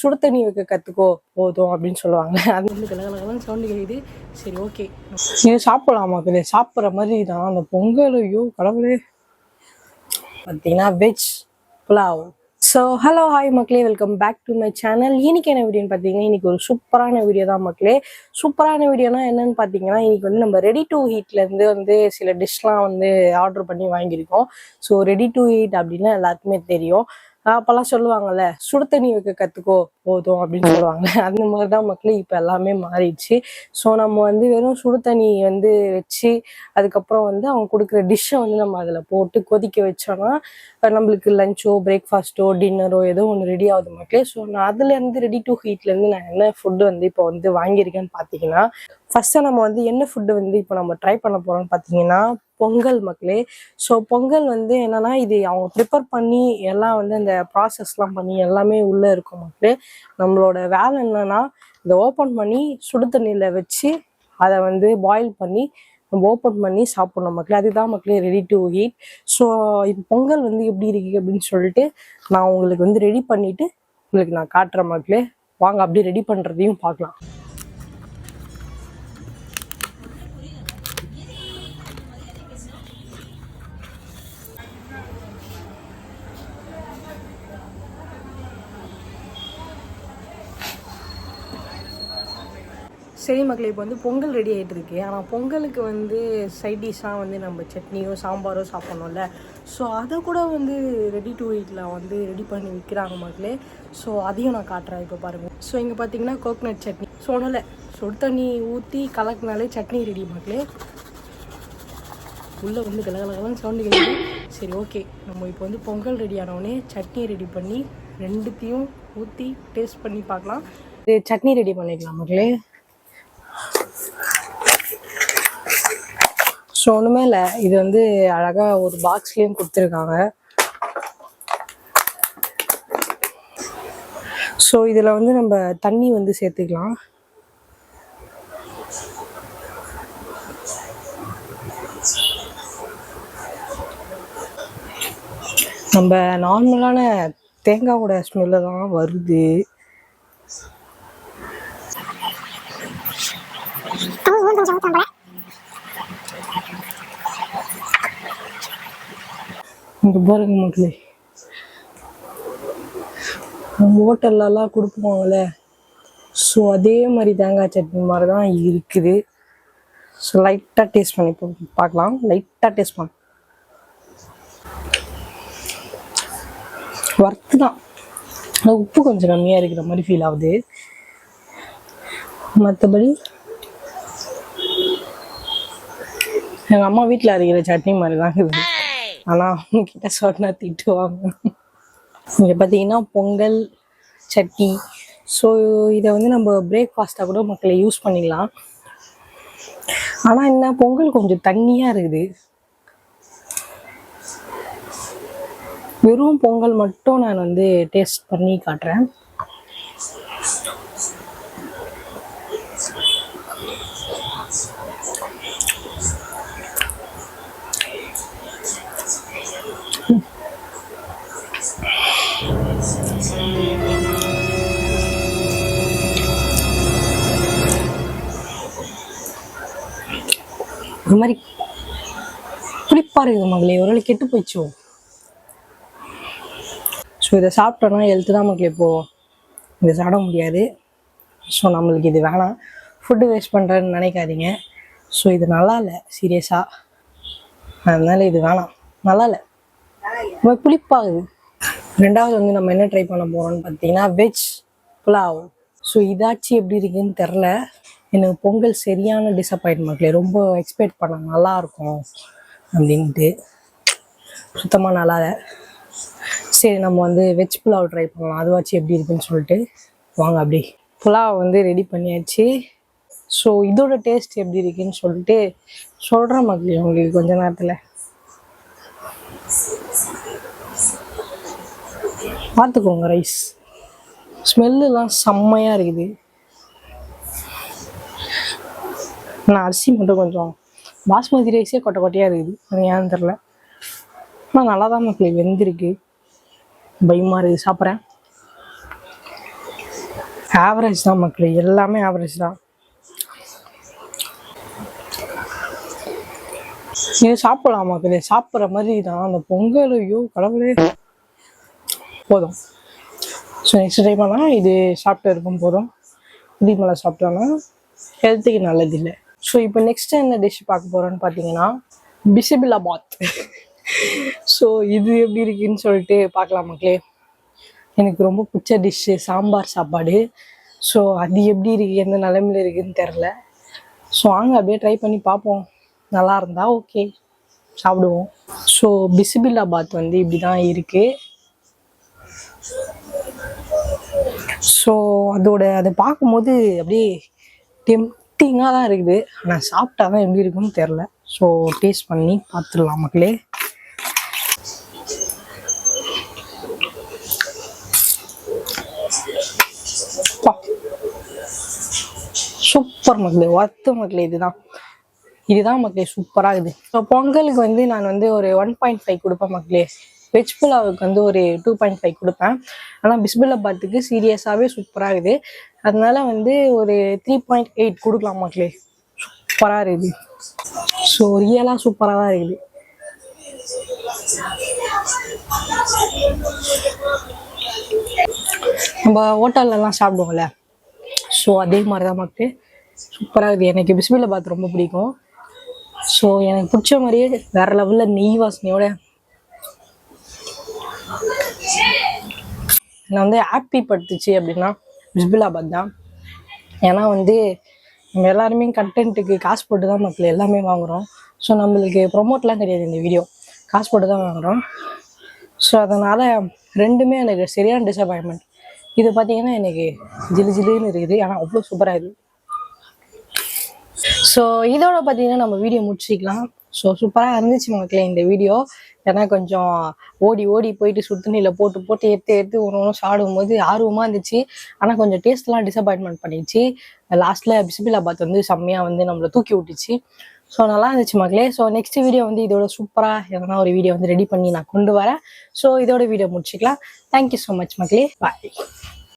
சுடு தண்ணி வைக்க கற்றுக்கோ போதும் அப்படின்னு சொல்லுவாங்க. அது வந்து கலகலகலன்னு சவுண்டு கேட்குது. சரி ஓகே, இது சாப்பிடலாமா? இது சாப்பிட்ற மாதிரி தான் அந்த பொங்கல். ஐயோ கடவுளே, பார்த்தீங்கன்னா veg pulao. So hello hi மக்களே, welcome back to my channel. இன்னைக்கு என்ன வீடியோன்னு பார்த்தீங்கன்னா, இன்னைக்கு ஒரு சூப்பரான வீடியோ தான் மக்களே. சூப்பரான வீடியோனா என்னன்னு பார்த்தீங்கன்னா, இன்னைக்கு வந்து நம்ம ரெடி டு ஹீட்லேருந்து வந்து சில டிஷ்லாம் வந்து ஆர்டர் பண்ணி வாங்கியிருக்கோம். ஸோ ரெடி டு ஹீட் அப்படின்னா எல்லாருக்குமே தெரியும். அப்போல்லாம் சொல்லுவாங்கல்ல, சுடு தண்ணி வைக்க கற்றுக்கோ போதும் அப்படின்னு சொல்லுவாங்க. அந்த மாதிரி தான் மக்களே இப்போ எல்லாமே மாறிடுச்சு. ஸோ நம்ம வந்து வெறும் சுடு தண்ணி வந்து வச்சு அதுக்கப்புறம் வந்து அவங்க கொடுக்குற டிஷ்ஷை வந்து நம்ம அதில் போட்டு கொதிக்க வச்சோன்னா நம்மளுக்கு லஞ்சோ பிரேக்ஃபாஸ்ட்டோ டின்னரோ ஏதோ ஒன்று ரெடி ஆகுது மக்களே. ஸோ நான் அதுலேருந்து ரெடி டு ஹீட்லேருந்து நான் என்ன ஃபுட்டு வந்து இப்போ வந்து வாங்கியிருக்கேன்னு பார்த்தீங்கன்னா, ஃபஸ்ட்டு நம்ம வந்து என்ன ஃபுட்டு வந்து இப்போ நம்ம ட்ரை பண்ண போகிறோம்னு பார்த்தீங்கன்னா பொங்கல் மக்களே. ஸோ பொங்கல் வந்து என்னன்னா, இது அவங்க ப்ரிப்பேர் பண்ணி எல்லாம் வந்து அந்த ப்ராசஸ்லாம் பண்ணி எல்லாமே உள்ளே இருக்கும் மக்களே. நம்மளோட வேலை என்னன்னா, இதை ஓப்பன் பண்ணி சுடு தண்ணியில் வச்சு அதை வந்து பாயில் பண்ணி நம்ம ஓப்பன் பண்ணி சாப்பிட்ணும் மக்களே. அதுதான் மக்களே ரெடி டு ஹீட். ஸோ இது பொங்கல் வந்து எப்படி இருக்கு அப்படின்னு சொல்லிட்டு நான் உங்களுக்கு வந்து ரெடி பண்ணிட்டு உங்களுக்கு நான் காட்டுறேன் மக்களே. வாங்க அப்படி ரெடி பண்ணுறதையும் பார்க்கலாம். சரி மக்களே, இப்போ வந்து பொங்கல் ரெடி ஆகிட்டு இருக்கு. ஆனால் பொங்கலுக்கு வந்து சைட் டிஷ்ஷாக வந்து நம்ம சட்னியோ சாம்பாரோ சாப்பிட்ணும்ல. ஸோ அதை கூட வந்து ரெடி டு ஹீட்டில் வந்து ரெடி பண்ணி விற்கிறாங்க மக்களே. ஸோ அதையும் நான் காட்டுறேன் இப்போ பாருங்கள். ஸோ இங்கே பார்த்தீங்கன்னா கோகனட் சட்னி. ஸோ ஒன்றும் சுடு தண்ணி ஊற்றி கலக்கினாலே சட்னி ரெடி மக்களே. உள்ளே வந்து கலகலகலன்னு சவுண்டு கேட்குது. சரி ஓகே, நம்ம இப்போ வந்து பொங்கல் ரெடி ஆனவுடனே சட்னி ரெடி பண்ணி ரெண்டுத்தையும் ஊற்றி டேஸ்ட் பண்ணி பார்க்கலாம். இது சட்னி ரெடி பண்ணிக்கலாம் மக்களே. ஸோ ஒன்றுமே இல்லை, இது வந்து அழகாக ஒரு பாக்ஸ்லேயும் கொடுத்துருக்காங்க. ஸோ இதில் வந்து நம்ம தண்ணி வந்து சேர்த்துக்கலாம். நம்ம நார்மலான தேங்காவோட ஸ்மெல்லு தான் வருது. இங்க பாருங்க மக்களே, ஹோட்டல்லாம் கொடுப்பாங்கல்ல, ஸோ அதே மாதிரி தேங்காய் சட்னி மாதிரி தான் இருக்குது. ஸோ லைட்டாக டேஸ்ட் பண்ணி பார்க்கலாம். லைட்டாக டேஸ்ட் பண்ண ஒர்த்து தான். உப்பு கொஞ்சம் கம்மியாக இருக்கிற மாதிரி ஃபீல் ஆகுது. மற்றபடி எங்கள் அம்மா வீட்டில் அரைக்கிற சட்னி மாதிரி தான் இருக்குது. ஆனால் அவங்கக்கிட்ட சொன்னால் திட்டுவாங்க. இங்கே பார்த்தீங்கன்னா பொங்கல் சட்னி. ஸோ இதை வந்து நம்ம பிரேக்ஃபாஸ்ட்டாக கூட மக்களை யூஸ் பண்ணிக்கலாம். ஆனால் என்ன, பொங்கல் கொஞ்சம் தண்ணியாக இருக்குது. வெறும் பொங்கல் மட்டும் நான் வந்து டேஸ்ட் பண்ணி காட்டுறேன். இந்த மாதிரி புளிப்பா இருக்குது மகளே, ஒரு கெட்டு போயிடுச்சோ. ஸோ இதை சாப்பிட்டோன்னா ஹெல்த்து தான் மக்களே. இப்போது இதை சாப்பிட முடியாது. ஸோ நம்மளுக்கு இது வேணாம், ஃபுட்டு வேஸ்ட் பண்ணுறேன்னு நினைக்காதீங்க. ஸோ இது நல்லா இல்லை சீரியஸாக, அதனால இது வேணாம், நல்லா இல்லை, ரொம்ப புளிப்பாகுது. ரெண்டாவது வந்து நம்ம என்ன ட்ரை பண்ண போகிறோம்னு பார்த்தீங்கன்னா வெஜ் புலாவ். ஸோ இதாச்சும் எப்படி இருக்குன்னு தெரில. எனக்கு பொங்கல் சரியான டிசப்பாயிண்ட் மக்களே. ரொம்ப எக்ஸ்பெக்ட் பண்ணேன் நல்லாயிருக்கும் அப்படின்ட்டு, சுத்தமாக நல்லா இல்லை. சரி நம்ம வந்து வெஜ் புலாவ் ட்ரை பண்ணலாம், அதுவாச்சும் எப்படி இருக்குன்னு சொல்லிட்டு வாங்க. அப்படி புலாவ் வந்து ரெடி பண்ணியாச்சு. ஸோ இதோட டேஸ்ட் எப்படி இருக்குன்னு சொல்லிட்டு சொல்கிறேன் மக்களே உங்களுக்கு கொஞ்ச நேரத்தில். பார்த்துக்கோங்க, ரைஸ் ஸ்மெல்லாம் செம்மையாக இருக்குது. ஆனால் அரிசி மட்டும் கொஞ்சம் பாஸ்மதி ரைஸே கொட்டை கொட்டையாக இருக்குது, அது ஏன்னு தெரில. ஆனால் நல்லா தான் மக்களே வெந்திருக்கு. பயமாக இருக்குது, சாப்பிட்றேன். ஆவரேஜ் தான் மக்களே, எல்லாமே ஆவரேஜ் தான். இது சாப்பிடலாம் மக்களே, சாப்பிட்ற மாதிரி தான் அந்த பொங்கல். ஐயோ கடவுளே, போதும். ஸோ நெக்ஸ்ட் டைம் ஆனால் இது சாப்பிட்டு இருக்கும் போதும். இது மேலே சாப்பிட்டோன்னா ஹெல்த்துக்கு நல்லது இல்லை. ஸோ இப்போ நெக்ஸ்ட் என்ன டிஷ் பார்க்க போகிறோன்னு பார்த்தீங்கன்னா பிசிபிலாபாத். ஸோ இது எப்படி இருக்குன்னு சொல்லிட்டு பார்க்கலாம் மக்களே. எனக்கு ரொம்ப பிடிச்ச டிஷ்ஷு சாம்பார் சாப்பாடு. ஸோ அது எப்படி இருக்குது, எந்த நிலைமையில் இருக்குதுன்னு தெரில. ஸோ வாங்க அப்படியே ட்ரை பண்ணி பார்ப்போம். நல்லா இருந்தா ஓகே, சாப்பிடுவோம். ஸோ பிசிபிலாபாத் வந்து இப்படி தான் இருக்குது. ஸோ அதை பார்க்கும்போது அப்படியே டெம்டிங்காக தான் இருக்குது. ஆனால் சாப்பிட்டா தான் எப்படி இருக்குன்னு தெரில. ஸோ டேஸ்ட் பண்ணி பார்த்துடலாம் மக்களே. சூப்பர் மக்களே, ஒர்த்து மக்களே. இதுதான் மக்களே சூப்பராக இருக்குது. ஸோ பொங்கலுக்கு வந்து நான் வந்து ஒரு 1.5 கொடுப்பேன் மக்களே. வெஜ் புலாவுக்கு வந்து ஒரு 2.5 கொடுப்பேன். ஆனால் பிஸ்பிலாபாத்துக்கு சீரியஸாகவே சூப்பராக இருக்குது. அதனால வந்து ஒரு 3.8 கொடுக்கலாம் மக்களே. சூப்பராக இருக்குது. ஸோ ரியலாக சூப்பராக தான் இருக்குது. நம்ம ஹோட்டல்லலாம் சாப்பிடுவோம்ல, ஸோ அதே மாதிரி தான் மக்களே சூப்பராக இருக்குது. எனக்கு பிஸ்பிலாபாத் ரொம்ப பிடிக்கும். ஸோ எனக்கு பிடிச்ச மாதிரியே வேறு லெவலில் நெய் வாசனையோட நான் வந்து ஹாப்பி படுத்துச்சு அப்படின்னா பிஸ்பிலாபாத் தான். ஏன்னா வந்து நம்ம எல்லாருமே கண்டென்ட்டுக்கு காசு போட்டு தான் மக்கள் எல்லாமே வாங்குகிறோம். ஸோ நம்மளுக்கு ப்ரொமோட்லாம் கிடையாது, இந்த வீடியோ காசு போட்டு தான் வாங்குகிறோம். ஸோ அதனால் ரெண்டுமே எனக்கு சரியான டிசப்பாயின்மெண்ட். இது பார்த்தீங்கன்னா எனக்கு ஜிலு ஜிலுன்னு இருக்குது, ஆனால் அவ்வளோ சூப்பராக இருக்குது. ஸோ இதோட பார்த்தீங்கன்னா நம்ம வீடியோ முடிச்சிக்கலாம். ஸோ சூப்பராக இருந்துச்சு மக்களே இந்த வீடியோ. ஏன்னா கொஞ்சம் ஓடி போயிட்டு சுடுதண்ணியில் போட்டு எடுத்து ஒன்று சாப்பிடும் போது ஆர்வமாக இருந்துச்சு. ஆனால் கொஞ்சம் டேஸ்ட்லாம் டிசப்பாயின்மெண்ட் பண்ணிடுச்சு. லாஸ்ட்டில் பிஸ்பிலாபாத் வந்து செம்மையாக வந்து நம்மளை தூக்கி விட்டுச்சு. ஸோ நல்லா இருந்துச்சு மக்களே. ஸோ நெக்ஸ்ட் வீடியோ வந்து இதோட சூப்பராக எதனா ஒரு வீடியோ வந்து ரெடி பண்ணி நான் கொண்டு வரேன். ஸோ இதோட வீடியோ முடிச்சிக்கலாம். தேங்க்யூ ஸோ மச் மக்களே, பாய்.